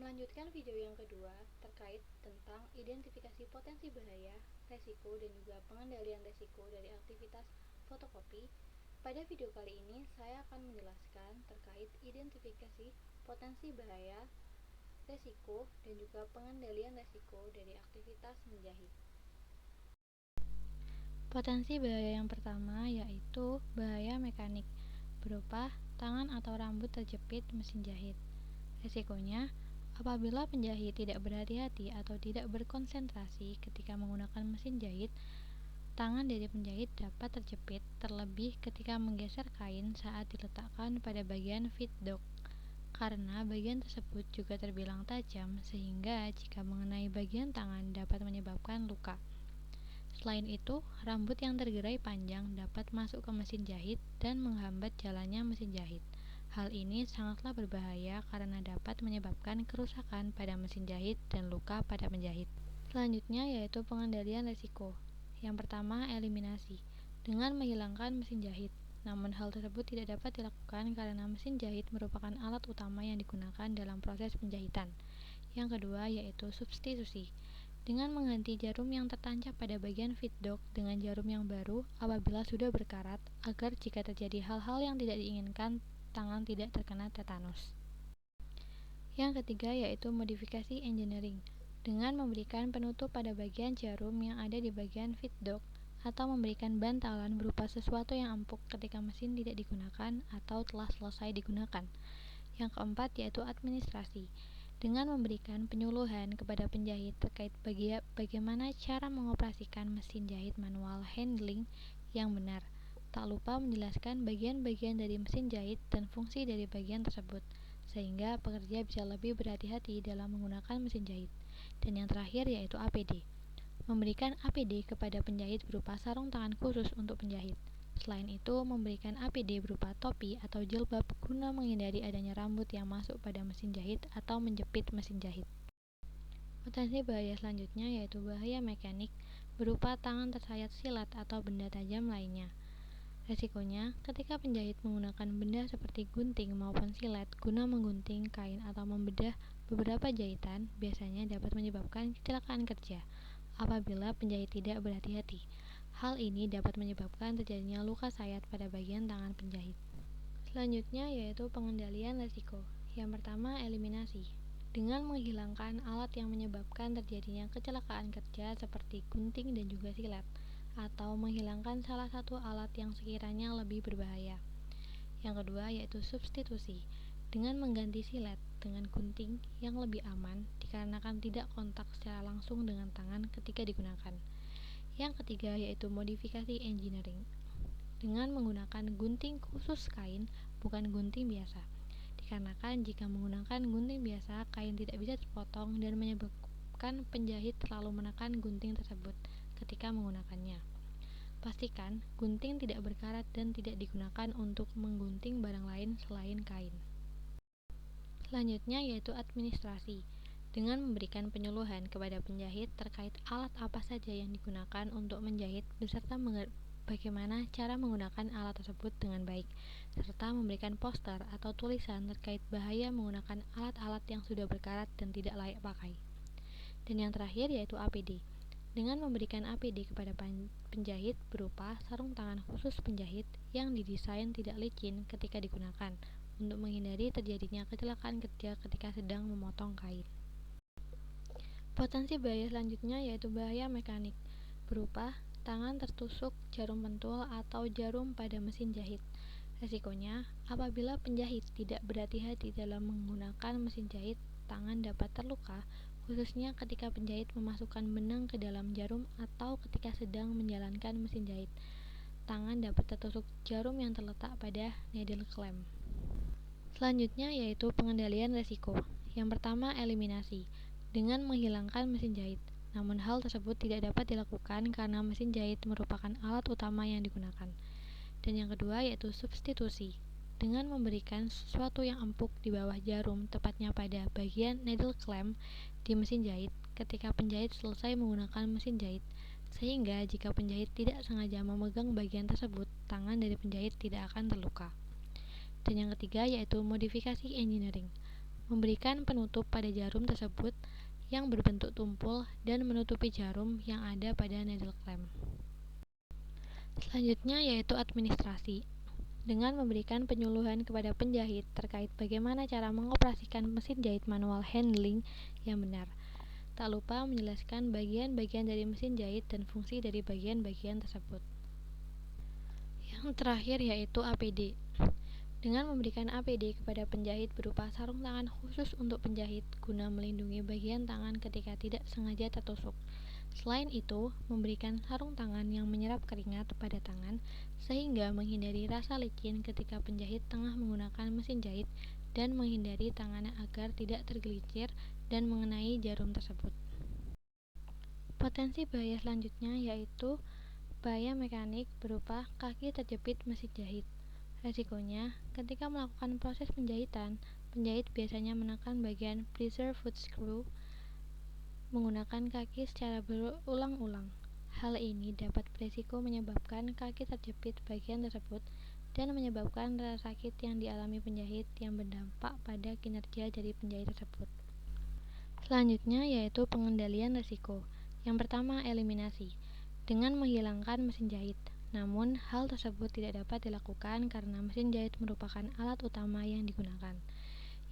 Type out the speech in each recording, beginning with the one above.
Melanjutkan video yang kedua terkait tentang identifikasi potensi bahaya, resiko, dan juga pengendalian resiko dari aktivitas fotokopi. Pada video kali ini, saya akan menjelaskan terkait identifikasi potensi bahaya, resiko, dan juga pengendalian resiko dari aktivitas menjahit. Potensi bahaya yang pertama yaitu bahaya mekanik, berupa tangan atau rambut terjepit mesin jahit. Resikonya, apabila penjahit tidak berhati-hati atau tidak berkonsentrasi ketika menggunakan mesin jahit, tangan dari penjahit dapat terjepit, terlebih ketika menggeser kain saat diletakkan pada bagian feed dog, karena bagian tersebut juga terbilang tajam sehingga jika mengenai bagian tangan dapat menyebabkan luka. Selain itu, rambut yang tergerai panjang dapat masuk ke mesin jahit dan menghambat jalannya mesin jahit. Hal ini sangatlah berbahaya karena dapat menyebabkan kerusakan pada mesin jahit dan luka pada penjahit. Selanjutnya yaitu pengendalian resiko. Yang pertama, eliminasi dengan menghilangkan mesin jahit. Namun hal tersebut tidak dapat dilakukan karena mesin jahit merupakan alat utama yang digunakan dalam proses penjahitan. Yang kedua yaitu substitusi, dengan mengganti jarum yang tertancap pada bagian feed dog dengan jarum yang baru apabila sudah berkarat, agar jika terjadi hal-hal yang tidak diinginkan, tangan tidak terkena tetanus. Yang ketiga yaitu modifikasi engineering, dengan memberikan penutup pada bagian jarum yang ada di bagian feed dog atau memberikan bantalan berupa sesuatu yang empuk ketika mesin tidak digunakan atau telah selesai digunakan. Yang keempat yaitu administrasi, dengan memberikan penyuluhan kepada penjahit terkait bagaimana cara mengoperasikan mesin jahit manual handling yang benar. Tak lupa menjelaskan bagian-bagian dari mesin jahit dan fungsi dari bagian tersebut, sehingga pekerja bisa lebih berhati-hati dalam menggunakan mesin jahit. Dan yang terakhir yaitu APD, memberikan APD kepada penjahit berupa sarung tangan khusus untuk penjahit. Selain itu, memberikan APD berupa topi atau jilbab guna menghindari adanya rambut yang masuk pada mesin jahit atau menjepit mesin jahit. Potensi bahaya selanjutnya yaitu bahaya mekanik, berupa tangan tersayat silet atau benda tajam lainnya. Resikonya, ketika penjahit menggunakan benda seperti gunting maupun silet guna menggunting kain atau membedah beberapa jahitan, biasanya dapat menyebabkan kecelakaan kerja apabila penjahit tidak berhati-hati. Hal ini dapat menyebabkan terjadinya luka sayat pada bagian tangan penjahit. Selanjutnya yaitu pengendalian risiko. Yang pertama, eliminasi, dengan menghilangkan alat yang menyebabkan terjadinya kecelakaan kerja seperti gunting dan juga silet, atau menghilangkan salah satu alat yang sekiranya lebih berbahaya. Yang kedua yaitu substitusi, dengan mengganti silet dengan gunting yang lebih aman dikarenakan tidak kontak secara langsung dengan tangan ketika digunakan. Yang ketiga yaitu modifikasi engineering, dengan menggunakan gunting khusus kain, bukan gunting biasa. Dikarenakan jika menggunakan gunting biasa, kain tidak bisa terpotong dan menyebabkan penjahit terlalu menekan gunting tersebut ketika menggunakannya. Pastikan gunting tidak berkarat dan tidak digunakan untuk menggunting barang lain selain kain. Selanjutnya yaitu administrasi, dengan memberikan penyuluhan kepada penjahit terkait alat apa saja yang digunakan untuk menjahit beserta bagaimana cara menggunakan alat tersebut dengan baik, serta memberikan poster atau tulisan terkait bahaya menggunakan alat-alat yang sudah berkarat dan tidak layak pakai. Dan yang terakhir yaitu APD, dengan memberikan APD kepada penjahit berupa sarung tangan khusus penjahit yang didesain tidak licin ketika digunakan, untuk menghindari terjadinya kecelakaan kerja ketika sedang memotong kain. Potensi bahaya selanjutnya yaitu bahaya mekanik, berupa tangan tertusuk jarum pentul atau jarum pada mesin jahit. Resikonya, apabila penjahit tidak berhati-hati dalam menggunakan mesin jahit, tangan dapat terluka, khususnya ketika penjahit memasukkan benang ke dalam jarum atau ketika sedang menjalankan mesin jahit. Tangan dapat tertusuk jarum yang terletak pada needle clamp. Selanjutnya yaitu pengendalian resiko. Yang pertama, eliminasi, dengan menghilangkan mesin jahit. Namun hal tersebut tidak dapat dilakukan karena mesin jahit merupakan alat utama yang digunakan. Dan yang kedua yaitu substitusi, dengan memberikan sesuatu yang empuk di bawah jarum, tepatnya pada bagian needle clamp di mesin jahit ketika penjahit selesai menggunakan mesin jahit, sehingga jika penjahit tidak sengaja memegang bagian tersebut, tangan dari penjahit tidak akan terluka. Dan yang ketiga yaitu modifikasi engineering, memberikan penutup pada jarum tersebut yang berbentuk tumpul dan menutupi jarum yang ada pada needle clamp. Selanjutnya yaitu administrasi, dengan memberikan penyuluhan kepada penjahit terkait bagaimana cara mengoperasikan mesin jahit manual handling yang benar. Tak lupa menjelaskan bagian-bagian dari mesin jahit dan fungsi dari bagian-bagian tersebut. Yang terakhir yaitu APD, dengan memberikan APD kepada penjahit berupa sarung tangan khusus untuk penjahit guna melindungi bagian tangan ketika tidak sengaja tertusuk. Selain itu, memberikan sarung tangan yang menyerap keringat pada tangan sehingga menghindari rasa licin ketika penjahit tengah menggunakan mesin jahit dan menghindari tangannya agar tidak tergelincir dan mengenai jarum tersebut. Potensi bahaya selanjutnya yaitu bahaya mekanik berupa kaki terjepit mesin jahit. Resikonya, ketika melakukan proses penjahitan, penjahit biasanya menekan bagian pressure foot screw menggunakan kaki secara berulang-ulang. Hal ini dapat berisiko menyebabkan kaki terjepit bagian tersebut dan menyebabkan rasa sakit yang dialami penjahit yang berdampak pada kinerja dari penjahit tersebut. Selanjutnya yaitu pengendalian risiko. Yang pertama, eliminasi, dengan menghilangkan mesin jahit. Namun, hal tersebut tidak dapat dilakukan karena mesin jahit merupakan alat utama yang digunakan.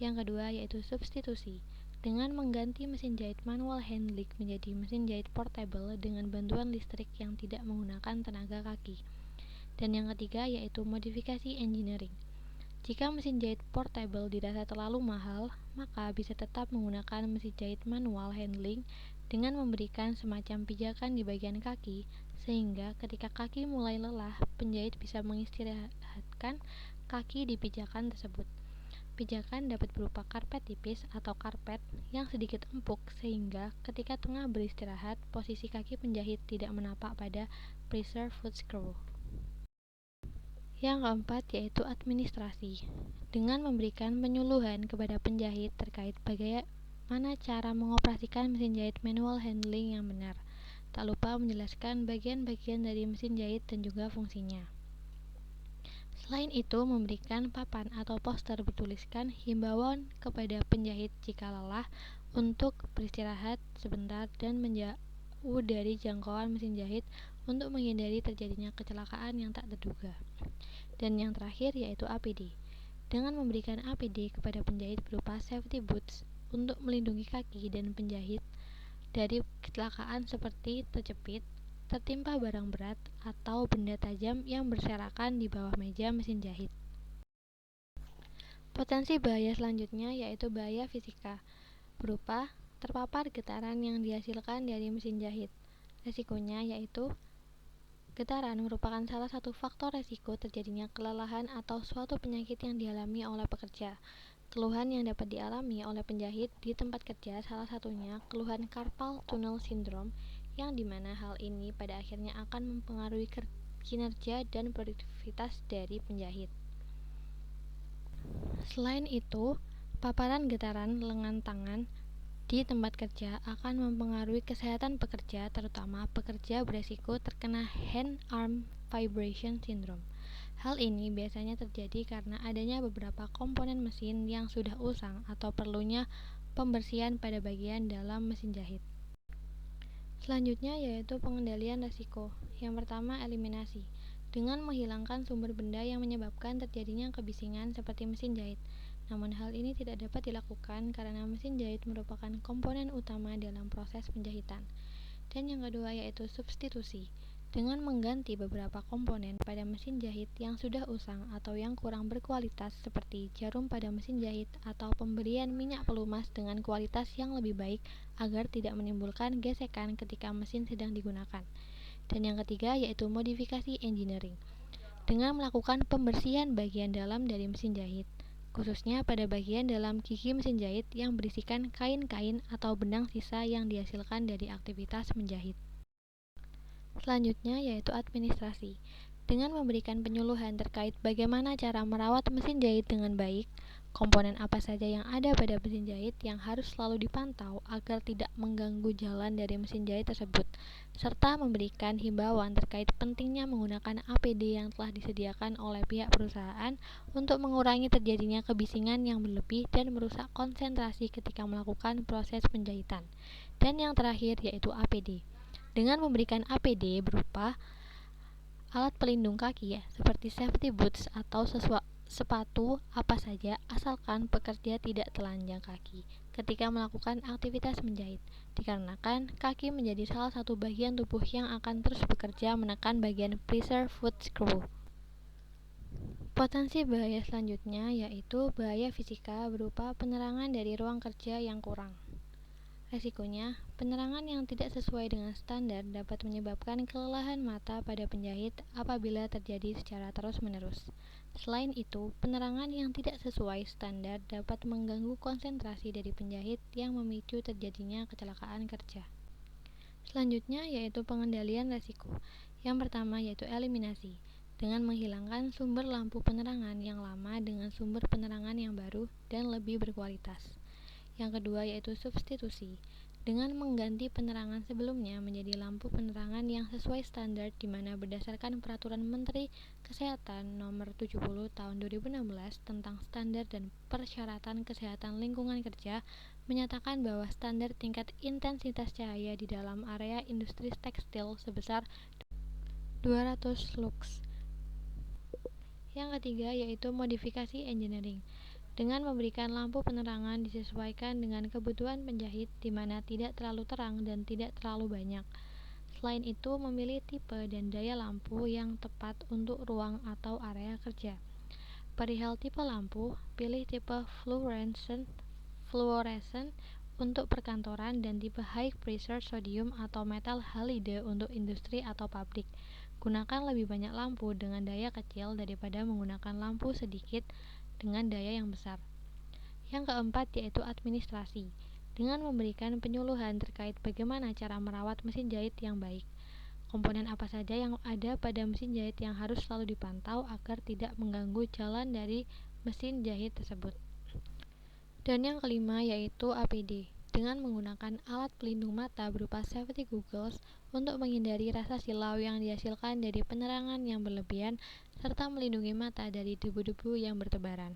Yang kedua yaitu substitusi, dengan mengganti mesin jahit manual handling menjadi mesin jahit portable dengan bantuan listrik yang tidak menggunakan tenaga kaki. Dan yang ketiga yaitu modifikasi engineering. Jika mesin jahit portable dirasa terlalu mahal, maka bisa tetap menggunakan mesin jahit manual handling dengan memberikan semacam pijakan di bagian kaki, sehingga ketika kaki mulai lelah, penjahit bisa mengistirahatkan kaki di pijakan tersebut. Pijakan dapat berupa karpet tipis atau karpet yang sedikit empuk sehingga ketika tengah beristirahat, posisi kaki penjahit tidak menapak pada pressure foot screw. Yang keempat yaitu administrasi, dengan memberikan penyuluhan kepada penjahit terkait bagaimana cara mengoperasikan mesin jahit manual handling yang benar. Tak lupa menjelaskan bagian-bagian dari mesin jahit dan juga fungsinya. Selain itu, memberikan papan atau poster bertuliskan himbauan kepada penjahit jika lelah untuk beristirahat sebentar dan menjauh dari jangkauan mesin jahit untuk menghindari terjadinya kecelakaan yang tak terduga. Dan yang terakhir yaitu APD, dengan memberikan APD kepada penjahit berupa safety boots untuk melindungi kaki dan penjahit dari kecelakaan seperti terjepit, tertimpa barang berat, atau benda tajam yang berserakan di bawah meja mesin jahit. Potensi bahaya selanjutnya yaitu bahaya fisika, berupa terpapar getaran yang dihasilkan dari mesin jahit. Resikonya yaitu getaran merupakan salah satu faktor resiko terjadinya kelelahan atau suatu penyakit yang dialami oleh pekerja. Keluhan yang dapat dialami oleh penjahit di tempat kerja salah satunya keluhan carpal tunnel syndrome, yang dimana hal ini pada akhirnya akan mempengaruhi kinerja dan produktivitas dari penjahit. Selain itu, paparan getaran lengan tangan di tempat kerja akan mempengaruhi kesehatan pekerja, terutama pekerja beresiko terkena hand-arm vibration syndrome. Hal ini biasanya terjadi karena adanya beberapa komponen mesin yang sudah usang atau perlunya pembersihan pada bagian dalam mesin jahit. Selanjutnya yaitu pengendalian risiko. Yang pertama, eliminasi, dengan menghilangkan sumber benda yang menyebabkan terjadinya kebisingan seperti mesin jahit. Namun hal ini tidak dapat dilakukan karena mesin jahit merupakan komponen utama dalam proses penjahitan. Dan yang kedua yaitu substitusi, dengan mengganti beberapa komponen pada mesin jahit yang sudah usang atau yang kurang berkualitas seperti jarum pada mesin jahit atau pemberian minyak pelumas dengan kualitas yang lebih baik agar tidak menimbulkan gesekan ketika mesin sedang digunakan. Dan yang ketiga yaitu modifikasi engineering, dengan melakukan pembersihan bagian dalam dari mesin jahit, khususnya pada bagian dalam gigi mesin jahit yang berisikan kain-kain atau benang sisa yang dihasilkan dari aktivitas menjahit. Selanjutnya yaitu administrasi, dengan memberikan penyuluhan terkait bagaimana cara merawat mesin jahit dengan baik, komponen apa saja yang ada pada mesin jahit yang harus selalu dipantau agar tidak mengganggu jalan dari mesin jahit tersebut, serta memberikan himbauan terkait pentingnya menggunakan APD yang telah disediakan oleh pihak perusahaan untuk mengurangi terjadinya kebisingan yang berlebih dan merusak konsentrasi ketika melakukan proses penjahitan. Dan yang terakhir yaitu APD. Dengan memberikan APD berupa alat pelindung kaki seperti safety boots atau sepatu apa saja asalkan pekerja tidak telanjang kaki ketika melakukan aktivitas menjahit, dikarenakan kaki menjadi salah satu bagian tubuh yang akan terus bekerja menekan bagian pressure foot screw. Potensi bahaya selanjutnya yaitu bahaya fisika berupa penerangan dari ruang kerja yang kurang. Resikonya, penerangan yang tidak sesuai dengan standar dapat menyebabkan kelelahan mata pada penjahit apabila terjadi secara terus-menerus. Selain itu, penerangan yang tidak sesuai standar dapat mengganggu konsentrasi dari penjahit yang memicu terjadinya kecelakaan kerja. Selanjutnya yaitu pengendalian resiko. Yang pertama yaitu eliminasi, dengan menghilangkan sumber lampu penerangan yang lama dengan sumber penerangan yang baru dan lebih berkualitas. Yang kedua yaitu substitusi, dengan mengganti penerangan sebelumnya menjadi lampu penerangan yang sesuai standar di mana berdasarkan Peraturan Menteri Kesehatan Nomor 70 Tahun 2016 tentang standar dan persyaratan kesehatan lingkungan kerja menyatakan bahwa standar tingkat intensitas cahaya di dalam area industri tekstil sebesar 200 lux. Yang ketiga yaitu modifikasi engineering, dengan memberikan lampu penerangan disesuaikan dengan kebutuhan penjahit di mana tidak terlalu terang dan tidak terlalu banyak. Selain itu, memilih tipe dan daya lampu yang tepat untuk ruang atau area kerja. Perihal tipe lampu, pilih tipe fluorescent untuk perkantoran dan tipe high pressure sodium atau metal halide untuk industri atau pabrik. Gunakan lebih banyak lampu dengan daya kecil daripada menggunakan lampu sedikit dengan daya yang besar. Yang keempat yaitu administrasi, dengan memberikan penyuluhan terkait bagaimana cara merawat mesin jahit yang baik. Komponen apa saja yang ada pada mesin jahit yang harus selalu dipantau agar tidak mengganggu jalan dari mesin jahit tersebut. Dan yang kelima yaitu APD, dengan menggunakan alat pelindung mata berupa safety goggles untuk menghindari rasa silau yang dihasilkan dari penerangan yang berlebihan serta melindungi mata dari debu-debu yang bertebaran.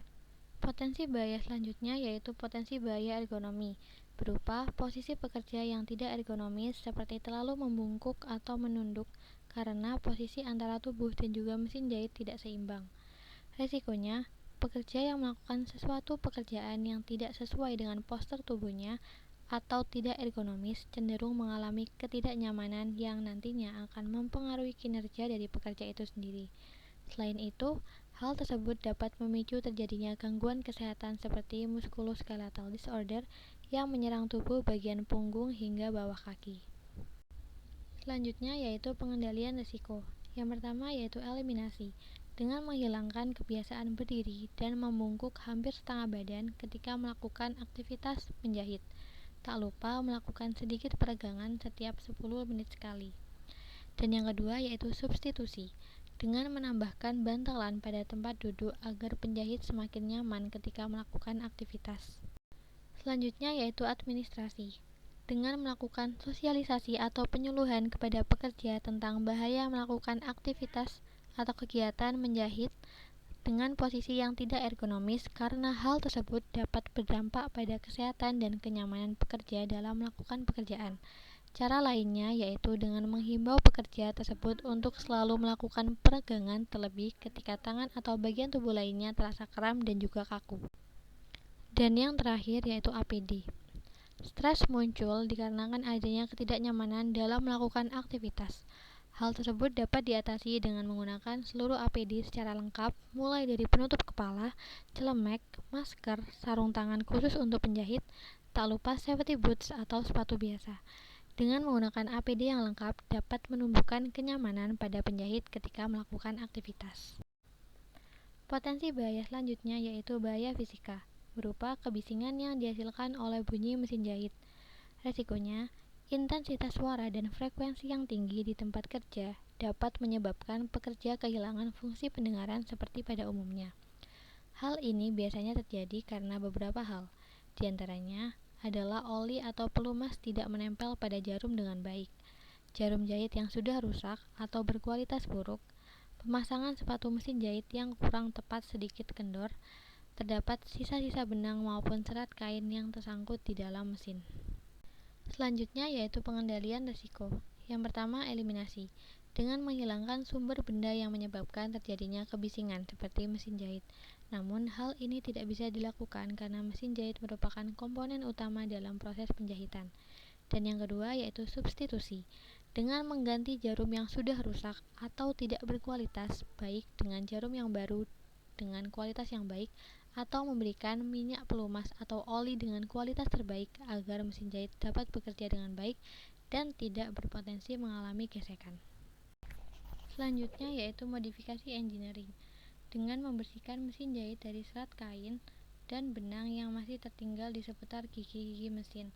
Potensi bahaya selanjutnya yaitu potensi bahaya ergonomi, berupa posisi pekerja yang tidak ergonomis seperti terlalu membungkuk atau menunduk karena posisi antara tubuh dan juga mesin jahit tidak seimbang. Resikonya, pekerja yang melakukan sesuatu pekerjaan yang tidak sesuai dengan postur tubuhnya atau tidak ergonomis cenderung mengalami ketidaknyamanan yang nantinya akan mempengaruhi kinerja dari pekerja itu sendiri. Selain itu, hal tersebut dapat memicu terjadinya gangguan kesehatan seperti musculoskeletal disorder yang menyerang tubuh bagian punggung hingga bawah kaki. Selanjutnya yaitu pengendalian risiko. Yang pertama yaitu eliminasi, dengan menghilangkan kebiasaan berdiri dan membungkuk hampir setengah badan ketika melakukan aktivitas menjahit. Tak lupa melakukan sedikit peregangan setiap 10 menit sekali. Dan yang kedua yaitu substitusi, dengan menambahkan bantalan pada tempat duduk agar penjahit semakin nyaman ketika melakukan aktivitas. Selanjutnya yaitu administrasi, dengan melakukan sosialisasi atau penyuluhan kepada pekerja tentang bahaya melakukan aktivitas atau kegiatan menjahit dengan posisi yang tidak ergonomis karena hal tersebut dapat berdampak pada kesehatan dan kenyamanan pekerja dalam melakukan pekerjaan. Cara lainnya yaitu dengan menghimbau pekerja tersebut untuk selalu melakukan peregangan terlebih ketika tangan atau bagian tubuh lainnya terasa kram dan juga kaku. Dan yang terakhir yaitu APD. Stres muncul dikarenakan adanya ketidaknyamanan dalam melakukan aktivitas. Hal tersebut dapat diatasi dengan menggunakan seluruh APD secara lengkap, mulai dari penutup kepala, celemek, masker, sarung tangan khusus untuk penjahit, tak lupa safety boots atau sepatu biasa. Dengan menggunakan APD yang lengkap dapat menumbuhkan kenyamanan pada penjahit ketika melakukan aktivitas. Potensi bahaya selanjutnya yaitu bahaya fisika, berupa kebisingan yang dihasilkan oleh bunyi mesin jahit. Resikonya, intensitas suara dan frekuensi yang tinggi di tempat kerja dapat menyebabkan pekerja kehilangan fungsi pendengaran seperti pada umumnya. Hal ini biasanya terjadi karena beberapa hal, di antaranya adalah oli atau pelumas tidak menempel pada jarum dengan baik. jarum jahit yang sudah rusak atau berkualitas buruk, pemasangan sepatu mesin jahit yang kurang tepat sedikit kendor, terdapat sisa-sisa benang maupun serat kain yang tersangkut di dalam mesin. Selanjutnya yaitu pengendalian risiko. Yang pertama, eliminasi. Dengan menghilangkan sumber benda yang menyebabkan terjadinya kebisingan seperti mesin jahit. Namun, hal ini tidak bisa dilakukan karena mesin jahit merupakan komponen utama dalam proses penjahitan. Dan yang kedua yaitu substitusi. Dengan mengganti jarum yang sudah rusak atau tidak berkualitas baik dengan jarum yang baru dengan kualitas yang baik, atau memberikan minyak pelumas atau oli dengan kualitas terbaik agar mesin jahit dapat bekerja dengan baik dan tidak berpotensi mengalami gesekan. Selanjutnya yaitu modifikasi engineering. Dengan membersihkan mesin jahit dari serat kain dan benang yang masih tertinggal di seputar gigi-gigi mesin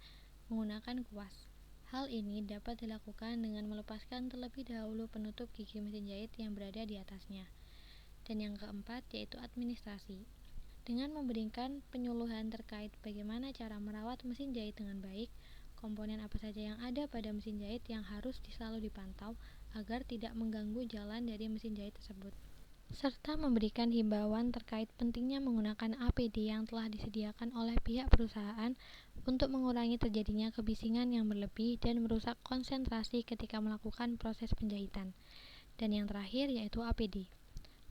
menggunakan kuas. Hal ini dapat dilakukan dengan melepaskan terlebih dahulu penutup gigi mesin jahit yang berada di atasnya. Dan yang keempat yaitu administrasi. Dengan memberikan penyuluhan terkait bagaimana cara merawat mesin jahit dengan baik, komponen apa saja yang ada pada mesin jahit yang harus selalu dipantau agar tidak mengganggu jalan dari mesin jahit tersebut, serta memberikan himbauan terkait pentingnya menggunakan APD yang telah disediakan oleh pihak perusahaan untuk mengurangi terjadinya kebisingan yang berlebih dan merusak konsentrasi ketika melakukan proses penjahitan. Dan yang terakhir yaitu APD.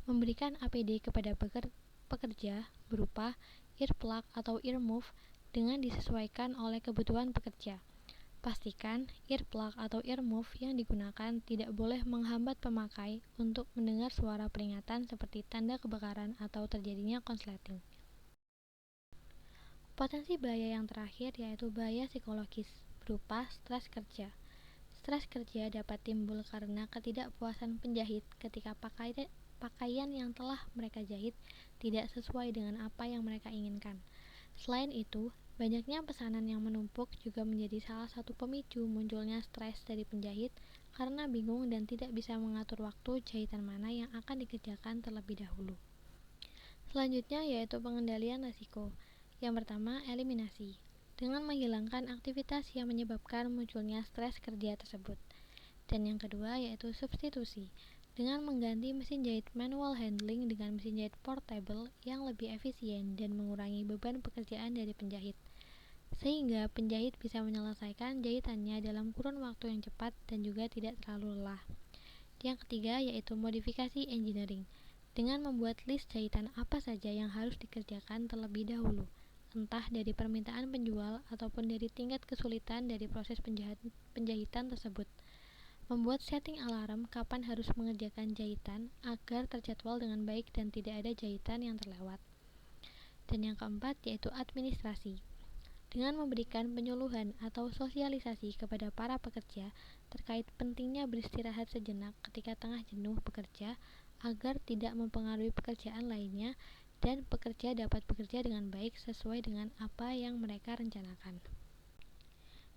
Memberikan APD kepada pekerja berupa earplug atau earmuff dengan disesuaikan oleh kebutuhan pekerja. Pastikan earplug atau earmuff yang digunakan tidak boleh menghambat pemakai untuk mendengar suara peringatan seperti tanda kebakaran atau terjadinya konsleting. Potensi bahaya yang terakhir yaitu bahaya psikologis berupa stres kerja. Stres kerja dapat timbul karena ketidakpuasan penjahit ketika pakaian yang telah mereka jahit tidak sesuai dengan apa yang mereka inginkan. Selain itu, banyaknya pesanan yang menumpuk juga menjadi salah satu pemicu munculnya stres dari penjahit karena bingung dan tidak bisa mengatur waktu jahitan mana yang akan dikerjakan terlebih dahulu. Selanjutnya yaitu pengendalian risiko. Yang pertama, eliminasi. Dengan menghilangkan aktivitas yang menyebabkan munculnya stres kerja tersebut. Dan yang kedua yaitu substitusi. Dengan mengganti mesin jahit manual handling dengan mesin jahit portable yang lebih efisien dan mengurangi beban pekerjaan dari penjahit, sehingga penjahit bisa menyelesaikan jahitannya dalam kurun waktu yang cepat dan juga tidak terlalu lelah. Yang ketiga yaitu modifikasi engineering. Dengan membuat list jahitan apa saja yang harus dikerjakan terlebih dahulu, entah dari permintaan penjual ataupun dari tingkat kesulitan dari proses penjahitan tersebut. Membuat setting alarm kapan harus mengerjakan jahitan agar terjadwal dengan baik dan tidak ada jahitan yang terlewat. Dan yang keempat yaitu administrasi. Dengan memberikan penyuluhan atau sosialisasi kepada para pekerja terkait pentingnya beristirahat sejenak ketika tengah jenuh bekerja agar tidak mempengaruhi pekerjaan lainnya dan pekerja dapat bekerja dengan baik sesuai dengan apa yang mereka rencanakan.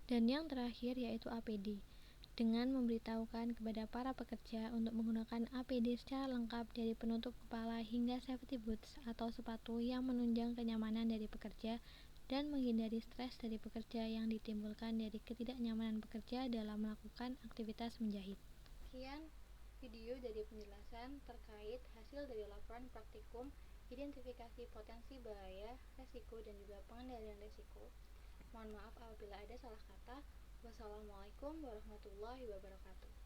Dan yang terakhir yaitu APD. Dengan memberitahukan kepada para pekerja untuk menggunakan APD secara lengkap dari penutup kepala hingga safety boots atau sepatu yang menunjang kenyamanan dari pekerja dan menghindari stres dari pekerja yang ditimbulkan dari ketidaknyamanan pekerja dalam melakukan aktivitas menjahit. Sekian video dari penjelasan terkait hasil dari laporan praktikum identifikasi potensi bahaya, resiko, dan juga pengendalian resiko. Mohon maaf apabila ada salah kata. Wassalamualaikum warahmatullahi wabarakatuh.